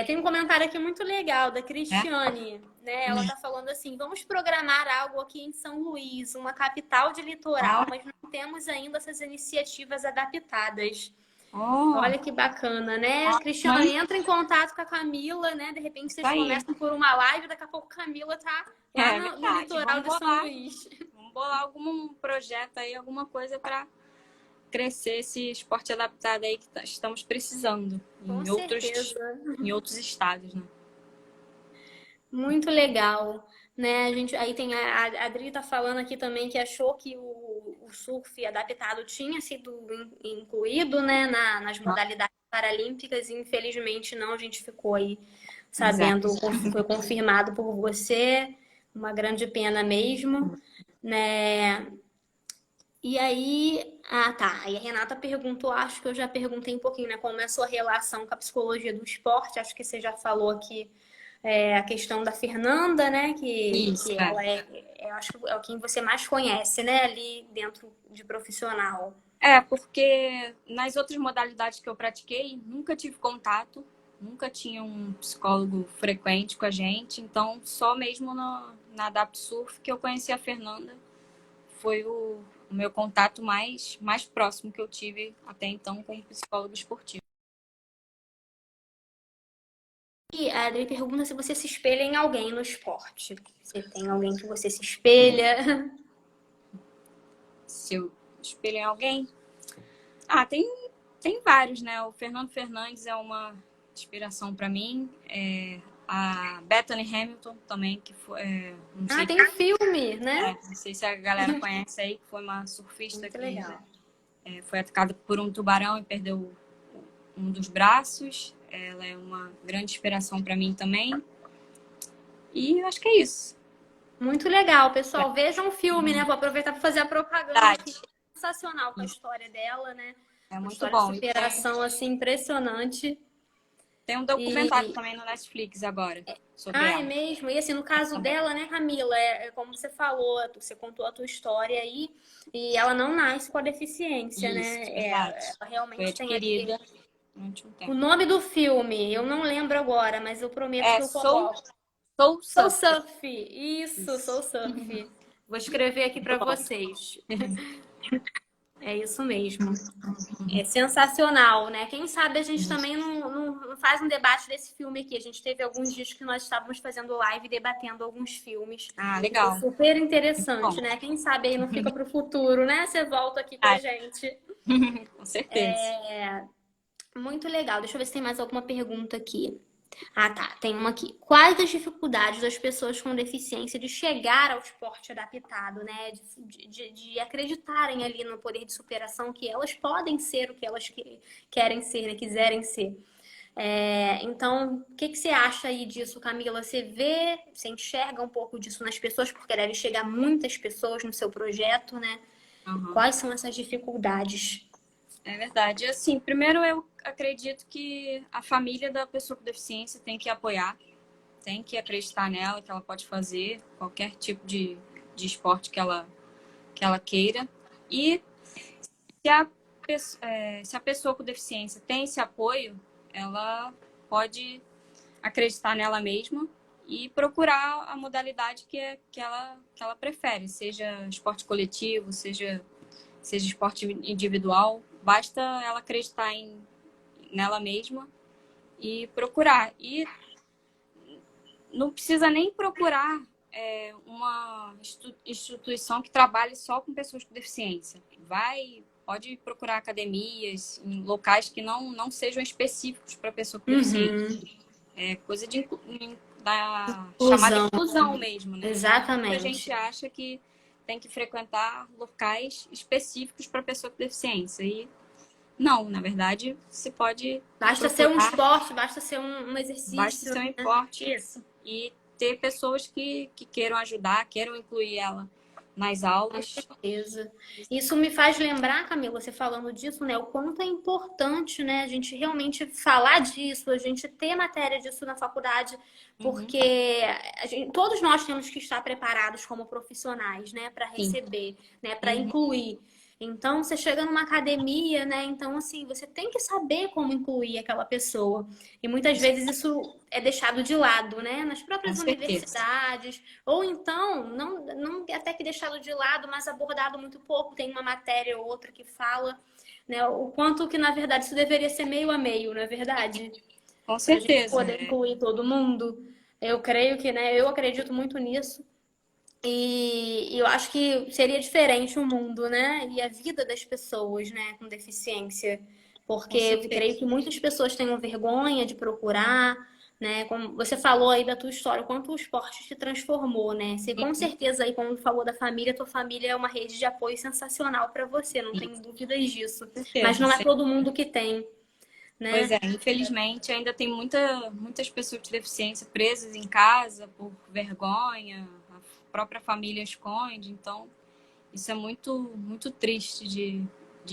Tem um comentário aqui muito legal da É? Cristiane, né? Ela tá falando assim: vamos programar algo aqui em São Luís, uma capital de litoral, mas não temos ainda essas iniciativas adaptadas. Oh, Olha que bacana, né? mas Cristiane, entra em contato com a Camila, né? De repente isso vocês aí. começam por uma live, daqui a pouco a Camila tá lá É no verdade. litoral de São Luís. Vamos bolar algum projeto aí, alguma coisa para crescer esse esporte adaptado aí que estamos precisando Com certeza. em outros estados, né? Muito legal, né? A gente, aí tem a Adri tá falando aqui também que achou que o surf adaptado tinha sido incluído, né, nas modalidades paralímpicas e infelizmente não, a gente ficou aí sabendo, Exato. foi confirmado por você, uma grande pena mesmo, né? E aí, tá. E a Renata perguntou, acho que eu já perguntei um pouquinho, né, como é a sua relação com a psicologia do esporte, acho que você já falou aqui a questão da Fernanda, né? Isso, Que ela eu acho que é quem você mais conhece, né? Ali dentro de profissional. Porque nas outras modalidades que eu pratiquei, nunca tive contato, nunca tinha um psicólogo frequente com a gente, então só mesmo na Adapt Surf que eu conheci a Fernanda. Foi o meu contato mais próximo que eu tive até então com um psicólogo esportivo. E a Adri pergunta se você se espelha em alguém no esporte. Você tem alguém que você se espelha? Se eu espelho em alguém? Tem vários, né? O Fernando Fernandes é uma inspiração para mim. A Bethany Hamilton também, que foi. Tem um filme, né? Não sei se a galera conhece aí, que foi uma surfista Muito que legal. foi atacada por um tubarão e perdeu um dos braços. Ela é uma grande inspiração para mim também. E eu acho que é isso. Muito legal, pessoal. Vejam o filme, né? Vou aproveitar para fazer a propaganda aqui. Sensacional com a história dela, né? É Uma muito história de bom. superação, assim, impressionante. Tem um documentário E... também no Netflix agora sobre ela. É mesmo. E assim, no caso dela, né, Camila, como você falou, você contou a tua história aí, e ela não nasce com a deficiência, Isso, né? verdade. Ela Foi realmente tem ali. adquirida durante um O tempo. nome do filme, eu não lembro agora, mas eu prometo que eu coloco. Soul Soul Surfer. Surf. Isso, Soul Isso. Surf. Vou escrever aqui para Muito bom. vocês. É isso mesmo. É sensacional, né? Quem sabe a gente também não faz um debate desse filme aqui. A gente teve alguns dias que nós estávamos fazendo live debatendo alguns filmes. Legal. Foi super interessante, Bom. né? Quem sabe aí não fica para o futuro, né? Você volta aqui com a gente. Com certeza. Muito legal. Deixa eu ver se tem mais alguma pergunta aqui. Tá. Tem uma aqui. Quais as dificuldades das pessoas com deficiência de chegar ao esporte adaptado, né? De acreditarem ali no poder de superação que elas podem ser o que elas querem ser, né? Quiserem ser. Então, o que você acha aí disso, Camila? Você enxerga um pouco disso nas pessoas, porque deve chegar muitas pessoas no seu projeto, né? Uhum. Quais são essas dificuldades? É verdade. Assim, primeiro eu acredito que a família da pessoa com deficiência tem que apoiar, tem que acreditar nela, que ela pode fazer qualquer tipo de esporte que ela queira. E se se a pessoa com deficiência tem esse apoio, ela pode acreditar nela mesma e procurar a modalidade que ela prefere, seja esporte coletivo, seja esporte individual. Basta ela acreditar nela mesma e procurar. E não precisa nem procurar uma instituição que trabalhe só com pessoas com deficiência. Pode procurar academias em locais que não sejam específicos para pessoa com deficiência. É coisa da chamada Inclusão. inclusão mesmo, né? A gente Exatamente. acha que tem que frequentar locais específicos para pessoa com deficiência. E não, na verdade, você pode Basta ser um procurar, esporte, basta ser um basta exercício, ser um né? esporte, isso. E ter pessoas que queiram ajudar, queiram incluir ela nas Com aulas. certeza. Isso me faz lembrar, Camila, você falando disso, né? O quanto é importante, né? A gente realmente falar disso, a gente ter matéria disso na faculdade, Uhum, porque todos nós temos que estar preparados como profissionais, né? Para sim. receber, né? Para Uhum, incluir. Então, você chega numa academia, né? Então, assim, você tem que saber como incluir aquela pessoa. E muitas vezes isso é deixado de lado, né? Nas com próprias certeza. universidades, ou então, não até que deixado de lado, mas abordado muito pouco. Tem uma matéria ou outra que fala, né, o quanto que, na verdade, isso deveria ser meio a meio, não é verdade? Com Para a gente certeza. poder incluir todo mundo. Eu creio que, né, eu acredito muito nisso. E eu acho que seria diferente o mundo, né? E a vida das pessoas, né, com deficiência. Porque Com eu creio certeza. que muitas pessoas tenham vergonha de procurar, né? Como você falou aí da tua história, o quanto o esporte te transformou, né? Você com certeza aí, como falou da família, tua família é uma rede de apoio sensacional para você, não tenho dúvidas disso. Com Mas certeza. não é todo mundo que tem, Pois né? é, infelizmente ainda tem muitas pessoas com deficiência presas em casa por vergonha, a própria família esconde, então isso é muito triste de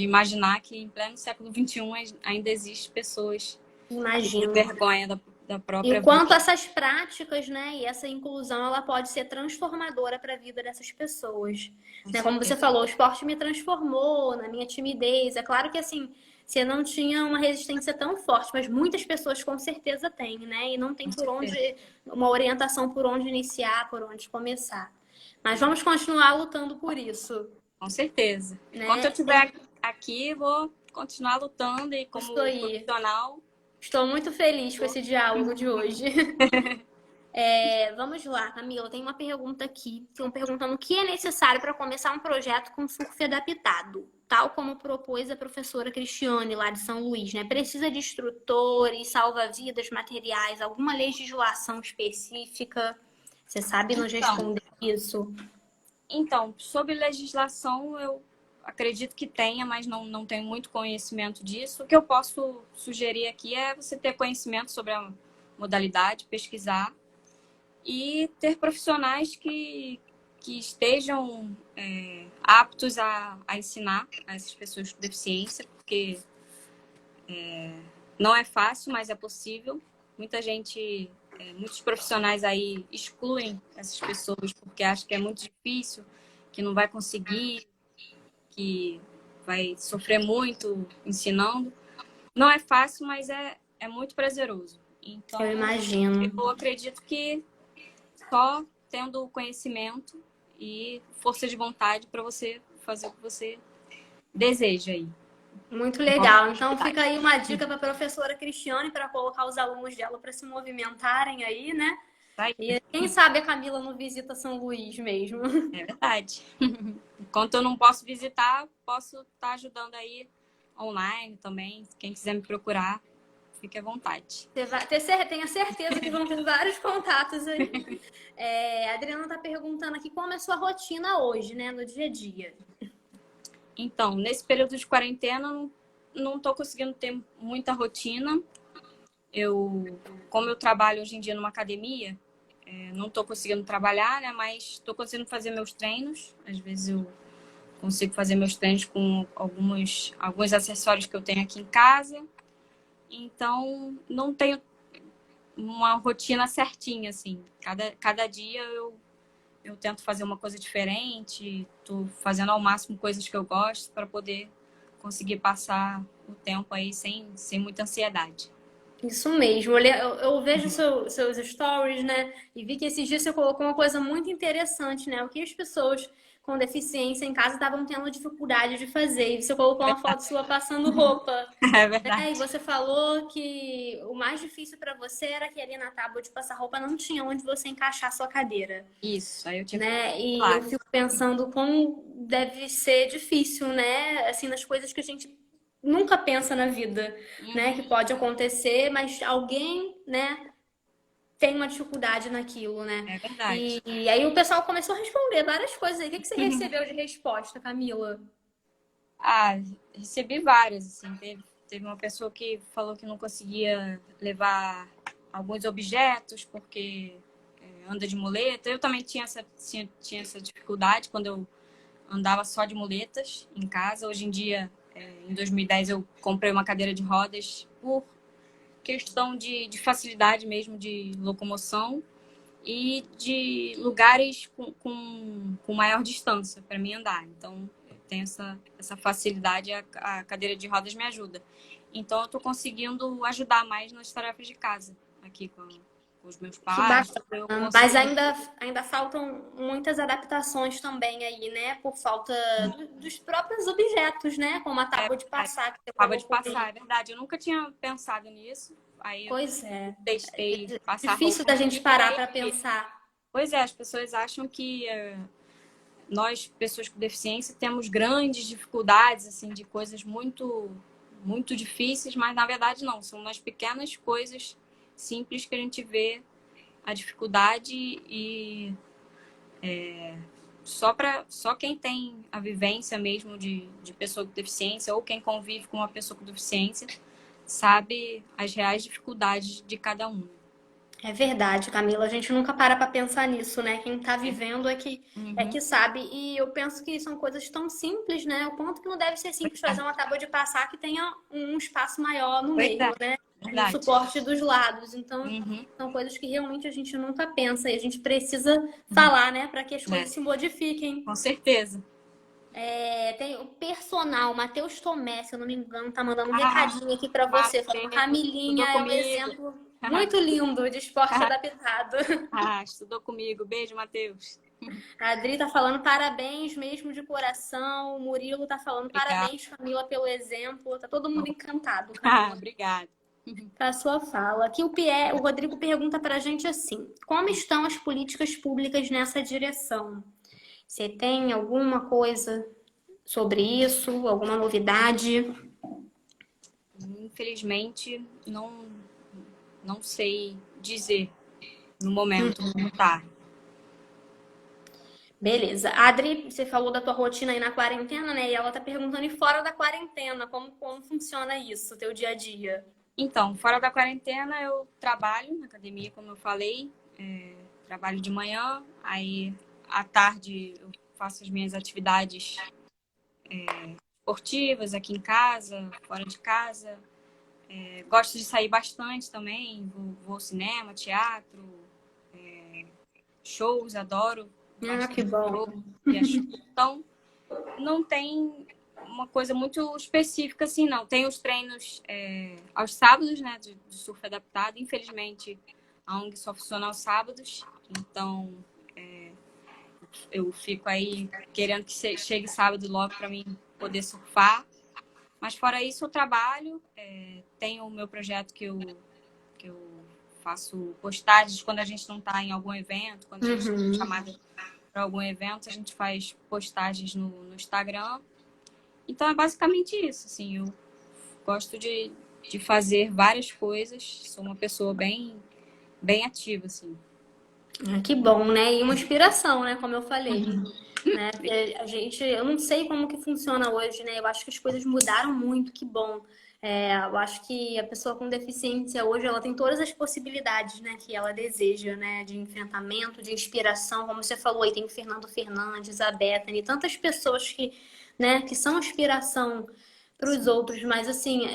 imaginar que em pleno século XXI ainda existe pessoas que têm Imagino. vergonha da E o própria vida. quanto essas práticas, né, e essa inclusão, ela pode ser transformadora para a vida dessas pessoas. Com Né? Como você certeza, falou, o esporte me transformou na minha timidez. É claro que assim, você não tinha uma resistência tão forte, mas muitas pessoas com certeza têm, né? E não tem com por certeza, onde, uma orientação por onde iniciar, por onde começar. Mas vamos continuar lutando por isso, com certeza. Enquanto eu né? estiver aqui, vou continuar lutando e Isso como aí. profissional, Estou muito feliz com vou... esse diálogo de hoje. Vamos lá, Camila, tem uma pergunta aqui. Estão perguntando o que é necessário para começar um projeto com surf adaptado, tal como propôs a professora Cristiane, lá de São Luís, né? Precisa de instrutores, salva-vidas, materiais, alguma legislação específica? Você sabe nos Então, responder isso? sobre legislação, eu acredito que tenha, mas não tenho muito conhecimento disso. O que eu posso sugerir aqui é você ter conhecimento sobre a modalidade, pesquisar e ter profissionais que estejam aptos a ensinar a essas pessoas com deficiência, porque não é fácil, mas é possível. Muitos profissionais aí excluem essas pessoas porque acham que é muito difícil, que não vai conseguir, que vai sofrer muito ensinando. Não é fácil, mas é muito prazeroso. Eu Então, imagino. eu acredito que só tendo conhecimento e força de vontade para você fazer o que você deseja aí. Muito Qualquer legal. Então fica atividade. aí uma dica para a professora Cristiane para colocar os alunos dela para se movimentarem aí, né? Tá aí. E quem sabe a Camila não visita São Luís mesmo. É verdade. Enquanto eu não posso visitar, posso estar ajudando aí online também. Quem quiser me procurar, fique à vontade. Você vai tenha certeza que vão ter vários contatos aí. A Adriana está perguntando aqui como é a sua rotina hoje, né? No dia a dia. Então, nesse período de quarentena, não estou conseguindo ter muita rotina. Como eu trabalho hoje em dia numa academia, não estou conseguindo trabalhar, né? Mas estou conseguindo fazer meus treinos. Às vezes eu consigo fazer meus treinos com alguns acessórios que eu tenho aqui em casa. Então, não tenho uma rotina certinha, assim. Cada dia eu tento fazer uma coisa diferente, tô fazendo ao máximo coisas que eu gosto para poder conseguir passar o tempo aí sem muita ansiedade. Isso mesmo. Eu vejo seus stories, né? E vi que esses dias você colocou uma coisa muito interessante, né? O que as pessoas com deficiência em casa estavam tendo dificuldade de fazer. E você colocou uma foto sua passando roupa. É Né? E verdade. você falou que o mais difícil para você era que ali na tábua de passar roupa não tinha onde você encaixar a sua cadeira. Isso, aí eu tive que Né? E eu falar. fico pensando como deve ser difícil, né? Assim, nas coisas que a gente nunca pensa na vida, né? Que pode acontecer, mas alguém, né, tem uma dificuldade naquilo, né? É verdade. E aí o pessoal começou a responder várias coisas aí. O que você recebeu de resposta, Camila? Ah, recebi várias, assim. Teve uma pessoa que falou que não conseguia levar alguns objetos porque anda de muleta. Eu também tinha essa dificuldade quando eu andava só de muletas em casa. Hoje em dia, em 2010, eu comprei uma cadeira de rodas por questão de facilidade mesmo de locomoção e de lugares com maior distância para mim andar. Então, eu tenho essa facilidade, a cadeira de rodas me ajuda. Então, eu estou conseguindo ajudar mais nas tarefas de casa, aqui com os meus Que pais. bacana. Eu Mas consigo... ainda faltam muitas adaptações também aí, né? Por falta dos próprios objetos, né? Como a tábua de passar que você Acaba de colocou passar, aí. é verdade. Eu nunca tinha pensado nisso. Aí eu Pois é. testei passar Difícil roupa da e gente parar lembrei para que, pensar. pois é, as pessoas acham que nós, pessoas com deficiência, temos grandes dificuldades, assim, de coisas muito, muito difíceis, mas na verdade não. São nas pequenas coisas simples que a gente vê a dificuldade e só quem tem a vivência mesmo de pessoa com deficiência ou quem convive com uma pessoa com deficiência sabe as reais dificuldades de cada um. É verdade, Camila. A gente nunca para pensar nisso, né? Quem tá vivendo é Uhum. que sabe. E eu penso que são coisas tão simples, né? O quanto que não deve ser simples fazer uma tábua de passar que tenha um espaço maior no Pois meio, é, né? E o verdade. suporte dos lados. Então, Uhum. são coisas que realmente a gente nunca pensa. E a gente precisa falar, né? Para que as coisas se modifiquem. Com certeza. Tem o personal, Matheus Tomé, se eu não me engano, tá mandando um Ah, recadinho aqui para você, falando Matheus, Camilinha estudou é um comigo. exemplo muito lindo de esporte adaptado. Estudou comigo. Beijo, Matheus. A Adri tá falando parabéns mesmo de coração. O Murilo tá falando Obrigada. parabéns, Camila, pelo exemplo. Tá todo mundo encantado, Camila, Obrigada. com a sua fala. Aqui o Rodrigo pergunta pra gente assim: como estão as políticas públicas nessa direção? Você tem alguma coisa sobre isso? Alguma novidade? Infelizmente, não sei dizer no momento como tá. Beleza. A Adri, você falou da tua rotina aí na quarentena, né? E ela tá perguntando e fora da quarentena, como funciona isso, teu dia a dia? Então, fora da quarentena, eu trabalho na academia, como eu falei. Trabalho de manhã, aí à tarde eu faço as minhas atividades esportivas aqui em casa, fora de casa. Gosto de sair bastante também, vou ao cinema, teatro, shows, adoro Ah, que bastante bom. show. Então, não tem uma coisa muito específica assim, não. Tem os treinos aos sábados, né, de surf adaptado. Infelizmente, a ONG só funciona aos sábados, então eu fico aí querendo que chegue sábado logo para mim poder surfar. Mas fora isso, eu trabalho, tenho o meu projeto que eu faço postagens quando a gente não está em algum evento, quando a gente está chamada para algum evento, a gente faz postagens no Instagram. Então é basicamente isso, assim, eu gosto de fazer várias coisas, sou uma pessoa bem ativa, assim. Ah, que bom, né? E uma inspiração, né? Como eu falei. Né? Porque eu não sei como que funciona hoje, né? Eu acho que as coisas mudaram muito, que bom. Eu acho que a pessoa com deficiência hoje ela tem todas as possibilidades, né, que ela deseja, né, de enfrentamento, de inspiração, como você falou aí, tem o Fernando Fernandes, a Bethany, tantas pessoas que, né, que são inspiração para os outros, mas assim,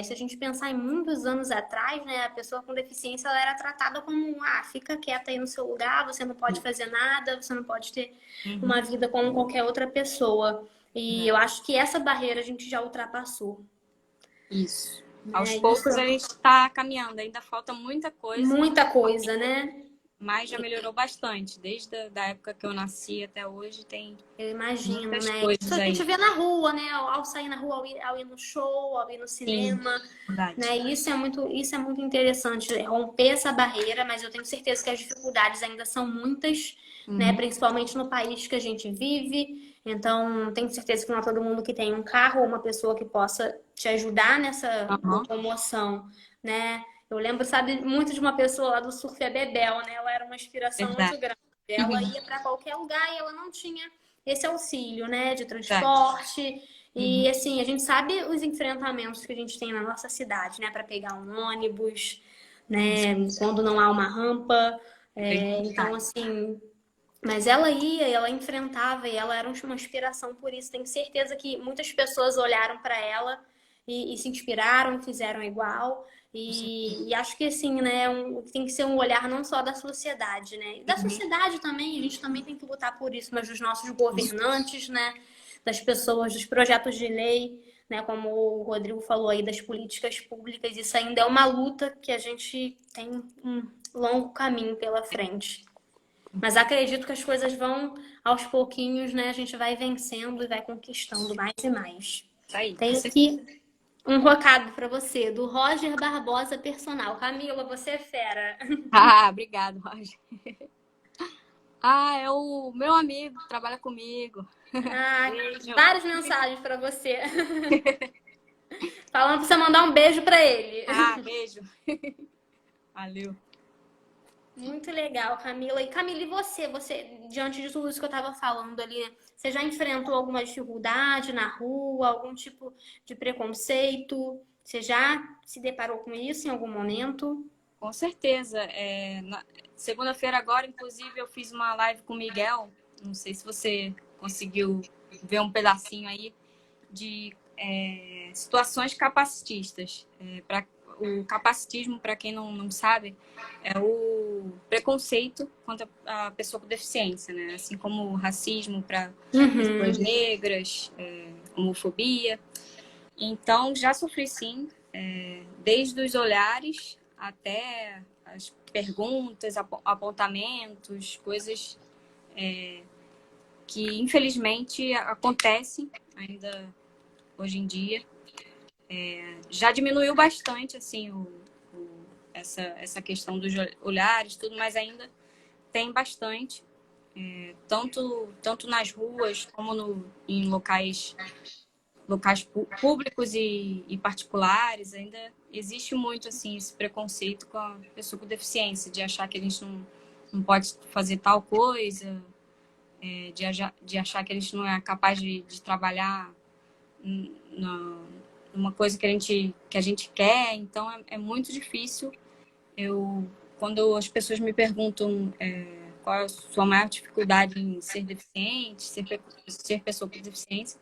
se a gente pensar em muitos anos atrás, né, a pessoa com deficiência ela era tratada como, fica quieta aí no seu lugar, você não pode fazer nada, você não pode ter uma vida como qualquer outra pessoa. E eu acho que essa barreira a gente já ultrapassou. Isso. Aos Né? Isso poucos a gente está caminhando, ainda falta muita coisa, muita coisa, né? mas já melhorou bastante. Desde a época que eu nasci até hoje, tem Eu imagino, muitas né? Isso coisas a gente aí. vê na rua, né? Ao sair na rua, ao ir no show, ao ir no Sim, cinema, né? verdade. Isso é muito interessante, romper essa barreira, mas eu tenho certeza que as dificuldades ainda são muitas, né? Principalmente no país que a gente vive. Então, tenho certeza que não é todo mundo que tem um carro ou uma pessoa que possa te ajudar nessa Uhum. locomoção, né? Eu lembro, sabe, muito de uma pessoa lá do surf, a Bebel, né? Ela era uma inspiração Verdade. muito grande. Ela ia para qualquer lugar e ela não tinha esse auxílio, né, de Verdade. transporte. E assim, a gente sabe os enfrentamentos que a gente tem na nossa cidade, né, para pegar um ônibus, né, quando não há uma rampa. Bem Então, complicado. assim, mas ela ia, ela enfrentava e ela era uma inspiração por isso. Tenho certeza que muitas pessoas olharam para ela e se inspiraram, fizeram igual. E acho que assim, né, tem que ser um olhar não só da sociedade, né? E da sociedade também, a gente também tem que lutar por isso, mas dos nossos governantes, né? Das pessoas, dos projetos de lei, né? Como o Rodrigo falou aí, das políticas públicas. Isso ainda é uma luta que a gente tem um longo caminho pela frente. Mas acredito que as coisas vão aos pouquinhos, né? A gente vai vencendo e vai conquistando mais e mais. Isso aí. Tem aqui um recado para você, do Roger Barbosa Personal. Camila, você é fera. Obrigado, Roger. É o meu amigo, trabalha comigo. Beijo. Várias mensagens para você. Falando para você mandar um beijo para ele. Beijo. Valeu. Muito legal, Camila. E Camila, e você, diante de tudo isso que eu estava falando ali, né? Você já enfrentou alguma dificuldade na rua, algum tipo de preconceito? Você já se deparou com isso em algum momento? Com certeza. Segunda-feira agora, inclusive, eu fiz uma live com o Miguel. Não sei se você conseguiu ver um pedacinho aí de situações capacitistas. O capacitismo, para quem não sabe, é o preconceito contra a pessoa com deficiência, né? Assim como o racismo para pessoas negras, homofobia. Então, já sofri sim, desde os olhares até as perguntas, apontamentos, coisas que infelizmente acontecem ainda hoje em dia. Já diminuiu bastante assim essa questão dos olhares, tudo, mas ainda tem bastante, tanto nas ruas como em locais públicos e particulares. Ainda existe muito assim esse preconceito com a pessoa com deficiência, de achar que a gente não pode fazer tal coisa, de achar que a gente não é capaz de trabalhar numa coisa que a gente quer. Então é muito difícil. Quando as pessoas me perguntam qual é a sua maior dificuldade em ser deficiente, ser pessoa com deficiência,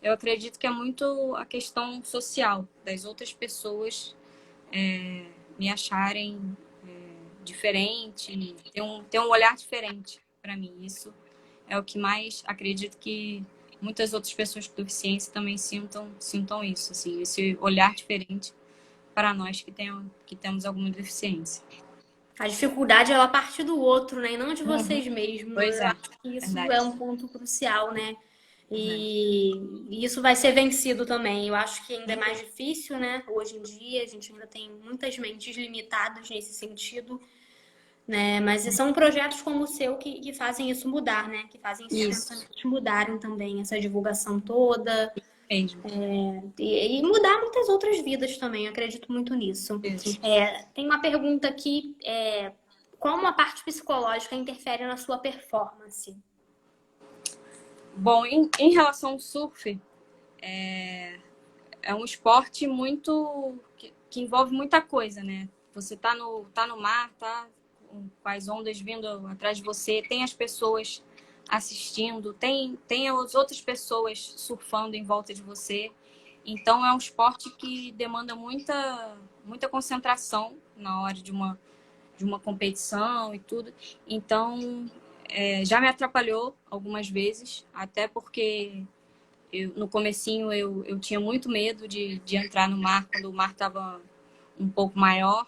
eu acredito que é muito a questão social, das outras pessoas me acharem diferente, ter um olhar diferente para mim. Isso é o que mais acredito que muitas outras pessoas com deficiência também sintam isso, assim, esse olhar diferente para nós que temos alguma deficiência. A dificuldade ela parte do outro, né? E não de vocês mesmos. Pois Eu é, acho que isso verdade. é um ponto crucial, né? Verdade. E isso vai ser vencido também. Eu acho que ainda é mais difícil, né? Hoje em dia, a gente ainda tem muitas mentes limitadas nesse sentido, né? Mas são projetos como o seu que fazem isso mudar, né? Que fazem esses pensamentos mudarem também, essa divulgação toda. Mesmo. E mudar muitas outras vidas também, eu acredito muito nisso. Tem uma pergunta aqui: como a parte psicológica interfere na sua performance? Bom, em relação ao surf, é um esporte muito que envolve muita coisa, né? Você tá no mar, tá com as ondas vindo atrás de você, tem as pessoas assistindo, tem as outras pessoas surfando em volta de você. Então é um esporte que demanda muita concentração na hora de uma competição e tudo. Então já me atrapalhou algumas vezes, até porque no comecinho eu tinha muito medo de entrar no mar quando o mar estava um pouco maior.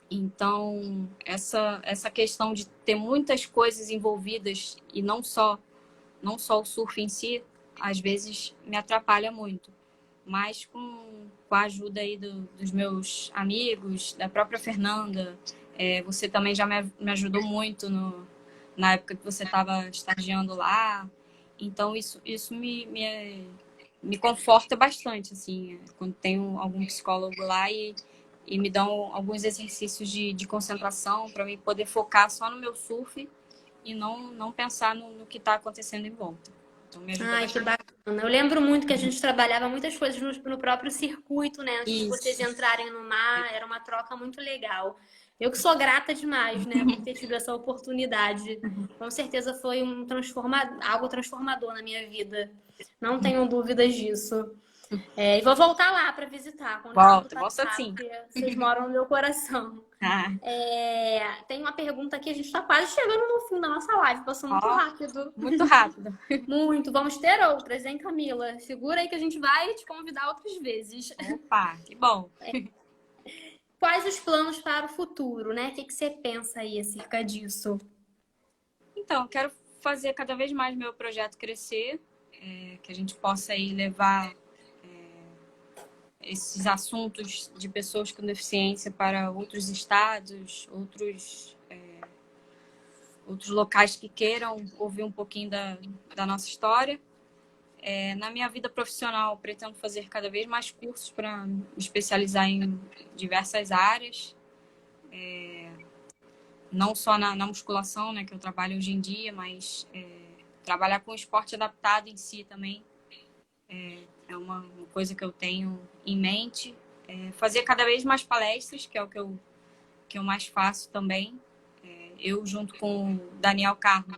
Então, essa questão de ter muitas coisas envolvidas e não só o surf em si, às vezes me atrapalha muito. Mas com a ajuda aí dos meus amigos, da própria Fernanda, você também já me ajudou muito na época que você estava estagiando lá. Então, isso me conforta bastante, assim, quando tenho algum psicólogo lá e me dão alguns exercícios de concentração para mim poder focar só no meu surf e não pensar no que está acontecendo em volta. Então, me ajuda Ai, que bastante. bacana. Eu lembro muito que a gente trabalhava muitas coisas no próprio circuito, né? Antes de vocês Isso. entrarem no mar, era uma troca muito legal. Eu que sou grata demais, né, por ter tido essa oportunidade. Com certeza foi algo transformador na minha vida. Não tenho dúvidas disso. E vou voltar lá para visitar quando tudo Volta passar, sim. porque vocês moram no meu coração. Ah, Tem uma pergunta aqui, a gente está quase chegando no fim da nossa live, passou muito rápido. muito rápido. Muito. Vamos ter outras, hein, Camila? Segura aí que a gente vai te convidar outras vezes. Opa, que bom. Quais os planos para o futuro, né? O que você pensa aí acerca disso? Então, eu quero fazer cada vez mais meu projeto crescer, que a gente possa aí levar esses assuntos de pessoas com deficiência para outros estados, outros locais que queiram ouvir um pouquinho da nossa história. Na minha vida profissional, pretendo fazer cada vez mais cursos para me especializar em diversas áreas, não só na musculação, né, que eu trabalho hoje em dia, mas trabalhar com esporte adaptado em si também é uma coisa que eu tenho em mente. Fazer cada vez mais palestras, que é o que eu mais faço também. Eu junto com o Daniel Carmo.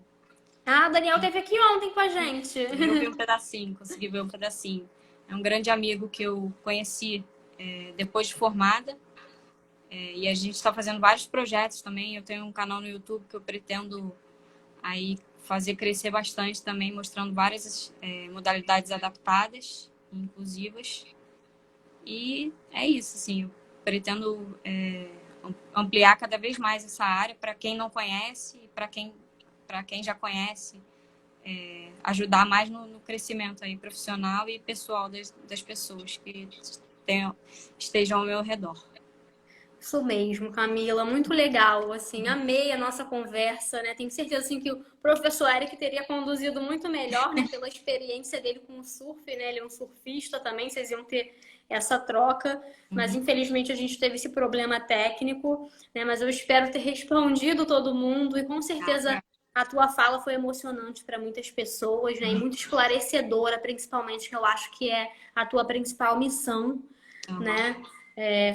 Ah, o Daniel esteve aqui ontem com a gente. Eu vi um pedacinho, consegui ver um pedacinho. É um grande amigo que eu conheci depois de formada. E a gente está fazendo vários projetos também. Eu tenho um canal no YouTube que eu pretendo aí fazer crescer bastante também, mostrando várias modalidades adaptadas, inclusivas. E é isso, assim, eu pretendo ampliar cada vez mais essa área para quem não conhece e para quem já conhece, ajudar mais no crescimento aí profissional e pessoal das pessoas que estejam ao meu redor. Isso mesmo, Camila, muito legal, assim, amei a nossa conversa, né? Tenho certeza, assim, que o professor Eric teria conduzido muito melhor, né? Pela experiência dele com o surf, né? Ele é um surfista também, vocês iam ter essa troca, mas infelizmente a gente teve esse problema técnico, né? Mas eu espero ter respondido todo mundo e com certeza a tua fala foi emocionante para muitas pessoas, né? E muito esclarecedora, principalmente, que eu acho que é a tua principal missão, né?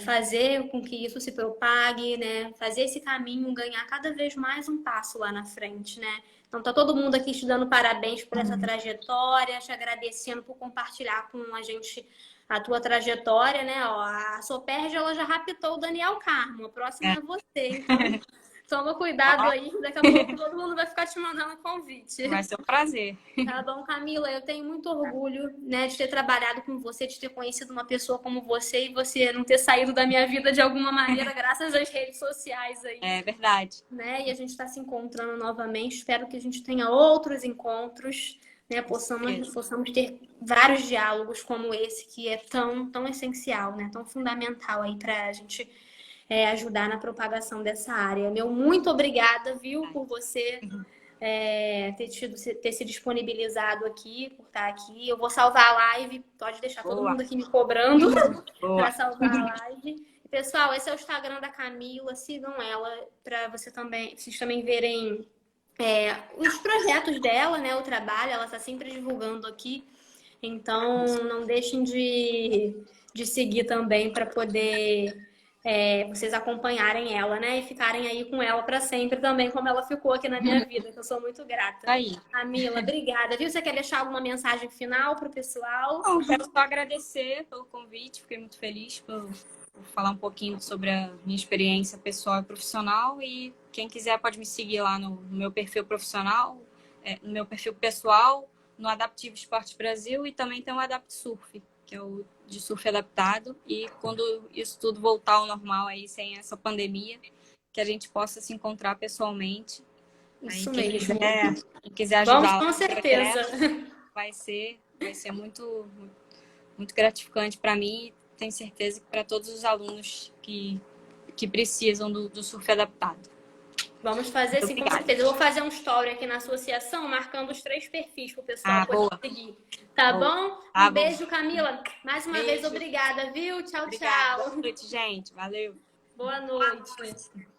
Fazer com que isso se propague, né? Fazer esse caminho ganhar cada vez mais um passo lá na frente, né? Então tá todo mundo aqui te dando parabéns por essa trajetória, te agradecendo por compartilhar com a gente a tua trajetória, né? Ó, a Soperge, ela já raptou o Daniel Carmo, a próxima é você, então toma cuidado aí, daqui a pouco todo mundo vai ficar te mandando convite. Vai ser um prazer. Tá bom, Camila, eu tenho muito orgulho, né, de ter trabalhado com você, de ter conhecido uma pessoa como você e você não ter saído da minha vida de alguma maneira, graças às redes sociais aí. É verdade. Né? E a gente está se encontrando novamente. Espero que a gente tenha outros encontros, né? Possamos ter vários diálogos como esse, que é tão essencial, né? Tão fundamental aí para a gente ajudar na propagação dessa área. Meu muito obrigada, viu, por você ter se disponibilizado aqui, por estar aqui. Eu vou salvar a live, pode deixar todo mundo aqui me cobrando para salvar a live. Pessoal, esse é o Instagram da Camila, sigam ela para vocês também verem os projetos dela, né, o trabalho, ela está sempre divulgando aqui. Então, não deixem de seguir também para poder vocês acompanharem ela, né? E ficarem aí com ela para sempre também, como ela ficou aqui na minha vida, que eu sou muito grata. Aí. Camila, obrigada. Viu? Você quer deixar alguma mensagem final para o pessoal? Bom, quero só agradecer pelo convite, fiquei muito feliz por falar um pouquinho sobre a minha experiência pessoal e profissional. E quem quiser pode me seguir lá no meu perfil profissional, no meu perfil pessoal, no Adaptivo Esporte Brasil, e também tem o Adapt Surf, que é o de surf adaptado. E quando isso tudo voltar ao normal aí, sem essa pandemia, que a gente possa se encontrar pessoalmente. Isso aí, mesmo. Quem quiser Vamos, ajudar, com certeza. vai ser muito, muito gratificante para mim, e tenho certeza que para todos os alunos que precisam do surf adaptado. Vamos fazer sim, com certeza. Eu vou fazer um story aqui na associação, marcando os 3 perfis para o pessoal poder seguir. Tá bom? Um beijo, Camila. Mais uma vez, obrigada, viu? Tchau, Obrigada. tchau. Boa noite, gente. Valeu. Boa noite.